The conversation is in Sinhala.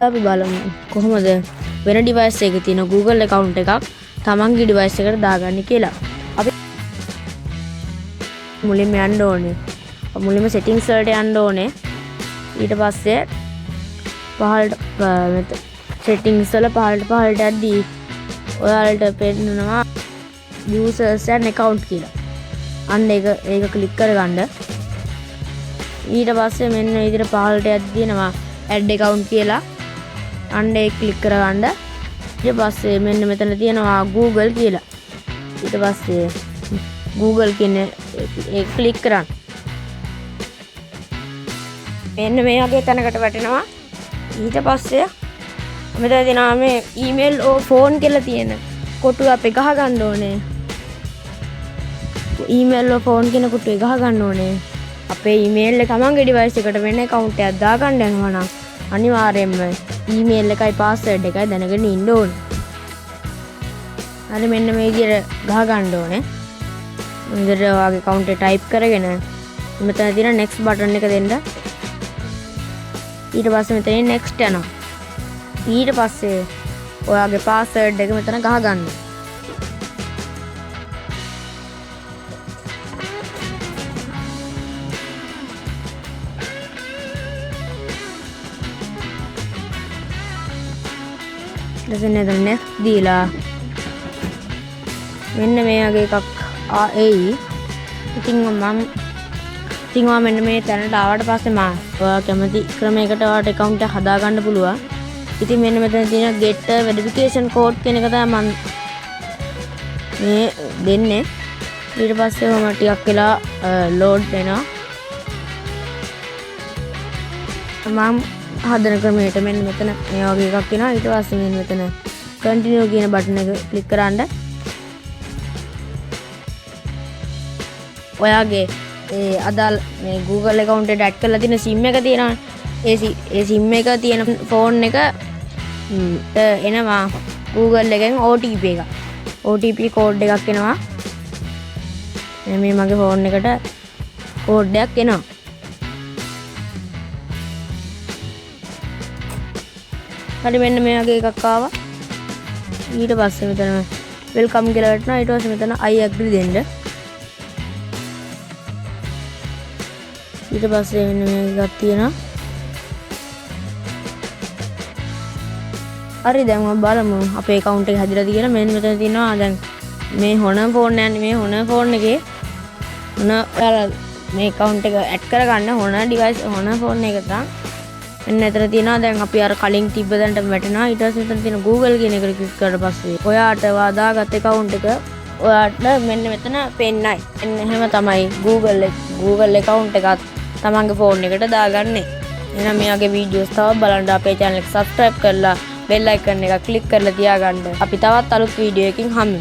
අපි බලමු කොහොමද වෙන ඩිවයිස් එකක තියෙන Google account එකක් තමන්ගේ ඩිවයිස් එකට දාගන්නේ කියලා. අපි මුලින්ම යන්න ඕනේ. මුලින්ම settings වලට යන්න ඕනේ. ඊට පස්සේ පහළට settings වල පහළට යද්දී ඔයාලට පෙන්නනවා users and account කියලා. අන්න ඒක ක්ලික් කරගන්න. ඊට පස්සේ මෙන්න මේ විදිහට පහළට යද්දී එනවා add account කියලා. අන්න ඒක ක්ලික් කරගන්න. ඊට පස්සේ මෙන්න මෙතන තියෙනවා Google කියලා. ඊට පස්සේ Google කියන ඒක ක්ලික් කරන්න. මෙන්න මේ වගේ තැනකට වැටෙනවා. ඊට පස්සේ මෙතන තියෙනවා මේ email or phone කියලා තියෙන කොටුව අපි ගහ ගන්න ඕනේ. email or phone කියන කොටුව ගහ ගන්න ඕනේ. අපේ email එක තමන්ගේ device එකට වෙන account එකක් දාගන්න යනවා නම් අනිවාර්යයෙන්ම email එකයි password එකයි දැනගෙන ඉන්න ඕනේ. හරි මෙන්න මේ විදිහට ගහ ගන්න ඕනේ. මෙතන ඔයාගේ account එක type කරගෙන මෙතන තියෙන next button එක දෙන්න. ඊට පස්සේ මෙතන next යනවා. ඊට පස්සේ ඔයාගේ password එක මෙතන ගහ ගන්න. ඊට next දීලා මෙන්න මේ වගේ එකක් එයි. ඉතින් මෙන්න මේ තැනට ආවට පස්සේ ඔයා කැමති ක්‍රමයකට ඔයාට account එක හදා ගන්න පුළුවන්. ඉතින් මෙන්න මෙතන තියෙන get verification code කියන එක තමයි මම මේ දෙන්නේ. ඊට පස්සේ ඔහම ටිකක් වෙලා load වෙනවා. මම හදන ක්‍රමයට මෙන්න මෙතන මේ වගේ එකක් එනවා. ඊට පස්සේ මෙන්න මෙතන continue කියන බටන් එක ක්ලික් කරන්න. ඔයාගේ ඒ අදාළ මේ Google account එකට add කරලා තියෙන SIM එක තියෙනවනේ. ඒ SIM එක තියෙන phone එක එනවා Google එකෙන් OTP එක. OTP code එකක් එනවා. මේ මගේ phone එකට code එකක් එනවා. හරි මෙන්න මේ වගේ එකක් ආවා. ඊට පස්සේ මෙතන welcome කියලා වැටෙනවා. ඊට පස්සේ මෙතන I agree දෙන්න. ඊට පස්සේ මෙන්න මේ එකක් තියෙනවා. හරි දැන් මම බලමු අපේ account එක හැදිලා තියෙන මෙන්න මෙතන තියෙනවා දැන් මේ හොන ෆෝන් යන්නේ මේ හොන ෆෝන් එකේ ඔයාලා මේ account එක add කරගන්න හොන device හොන ෆෝන් එක තමයි මෙන්න එතන තියෙනවා දැන් අපි අර කලින් තිබ්බ දැනට වැටෙනවා. ඊට පස්සේ මෙතන තියෙන Google කියන එකට ක්ලික් කරලා පස්සේ ඔයාට දාගත් account එක ඔයාට මෙන්න මෙතන පෙන්නයි. එන්න එහෙම තමයි Google account එකත් තමන්ගේ ෆෝන් එකට දාගන්නේ. එහෙනම් මේ වගේ වීඩියෝස් තව බලන්න අපේ channel එක subscribe කරලා bell icon එක click කරලා තියාගන්න. අපි තවත් අලුත් වීඩියෝ එකකින් හමු.